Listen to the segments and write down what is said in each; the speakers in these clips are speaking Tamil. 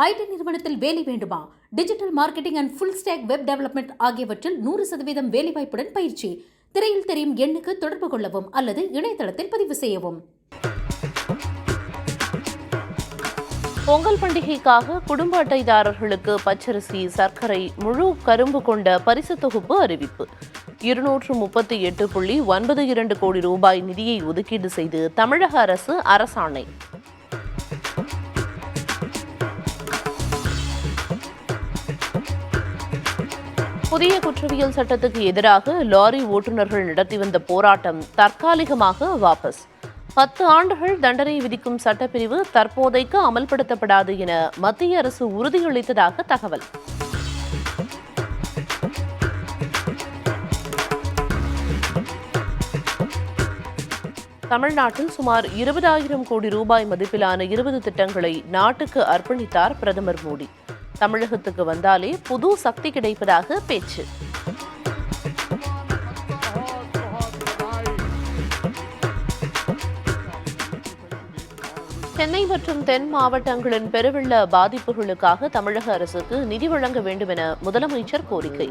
ஐடி நிறுவனத்தில் வேலை வேண்டுமா? Digital marketing and full stack web development ஆகியவற்றில் 100% வேலைவாய்ப்புடன் பயிற்சி. திரையில் தெரியும் எண்ணுக்கு தொடர்பு கொள்ளவும் அல்லது இணையதளத்தில் பதிவு செய்யவும். பொங்கல் பண்டிகைக்காக குடும்ப அட்டைதாரர்களுக்கு பச்சரிசி, சர்க்கரை, முழு கரும்பு கொண்ட பரிசு தொகுப்பு அறிவிப்பு. 238.92 கோடி ரூபாய் நிதியை ஒதுக்கீடு செய்து தமிழக அரசு அரசாணை. புதிய குற்றவியல் சட்டத்துக்கு எதிராக லாரி ஓட்டுநர்கள் நடத்தி வந்த போராட்டம் தற்காலிகமாக வாபஸ். 10 ஆண்டுகள் தண்டனை விதிக்கும் சட்டப்பிரிவு தற்போதைக்கு அமல்படுத்தப்படாது என மத்திய அரசு உறுதியளித்ததாக தகவல். தமிழ்நாட்டில் சுமார் 20,000 கோடி ரூபாய் மதிப்பிலான 20 திட்டங்களை நாட்டுக்கு அர்ப்பணித்தார் பிரதமர் மோடி. தமிழகத்துக்கு வந்தாலே புது சக்தி கிடைப்பதாக பேச்சு. சென்னை மற்றும் தென் மாவட்டங்களின் பெருவெள்ள பாதிப்புகளுக்காக தமிழக அரசுக்கு நிதி வழங்க வேண்டும் என முதலமைச்சர் கோரிக்கை.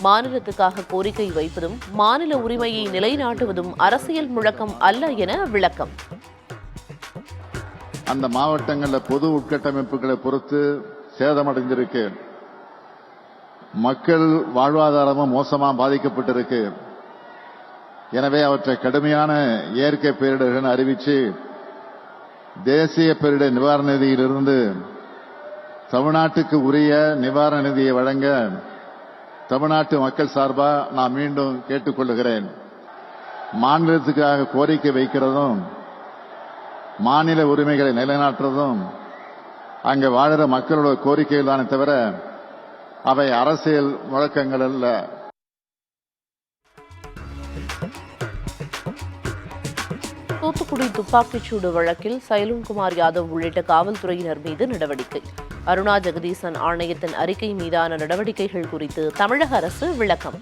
மாநிலத்துக்காக கோரிக்கை வைப்பதும் மாநில உரிமையை நிலைநாட்டுவதும் அரசியல் முழக்கம் அல்ல என விளக்கம். அந்த மாவட்டங்களில் பொது உட்கட்டமைப்புகளை பொறுத்து சேதமடைந்திருக்கு. மக்கள் வாழ்வாதாரமும் மோசமா பாதிக்கப்பட்டிருக்கு. எனவே அவற்றை கடுமையான இயற்கை பேரிடர்கள் அறிவிச்சு தேசிய பேரிடர் நிவாரண நிதியிலிருந்து தமிழ்நாட்டுக்கு உரிய நிவாரண நிதியை வழங்க தமிழ்நாட்டு மக்கள் சார்பாக நான் மீண்டும் கேட்டுக்கொள்கிறேன். மாநிலத்துக்காக கோரிக்கை வைக்கிறதும் மாநில உரிமைகளை நிலைநாட்டுறதும் அங்கே வாழுற மக்களோட கோரிக்கைகள் தானே தவிர அவை அரசியல் முழக்கங்கள் அல்ல. தூத்துக்குடி துப்பாக்கிச்சூடு வழக்கில் சைலுன்குமார் யாதவ் உள்ளிட்ட காவல்துறையினர் மீது நடவடிக்கை. அருணா ஜெகதீசன் ஆணையத்தின் அறிக்கை மீதான நடவடிக்கைகள் குறித்து தமிழக அரசு விளக்கம்.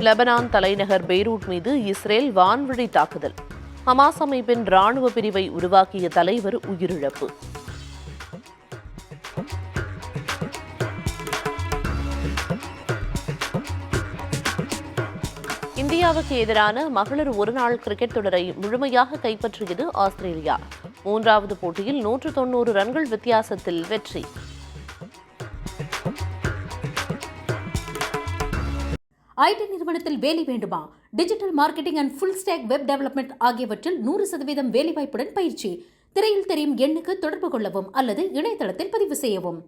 லெபனான் தலைநகர் பெய்ரூட் மீது இஸ்ரேல் வான்வழி தாக்குதல். ஹமாஸ் அமைப்பின் ராணுவ பிரிவை உருவாக்கிய தலைவர் உயிரிழப்பு. இந்தியாவுக்கு எதிரான மகளிர் ஒருநாள் கிரிக்கெட் தொடரை முழுமையாக கைப்பற்றியது ஆஸ்திரேலியா. 3வது போட்டியில் 190 ரன்கள் வித்தியாசத்தில் வெற்றி. ஐடி நிறுவனத்தில் வேலை வேண்டுமா? Digital marketing and full stack web development ஆகியவற்றில் 100% வேலைவாய்ப்புடன் பயிற்சி. திரையில் தெரியும் எண்ணுக்கு தொடர்பு கொள்ளவும் அல்லது இணையதளத்தில் பதிவு செய்யவும்.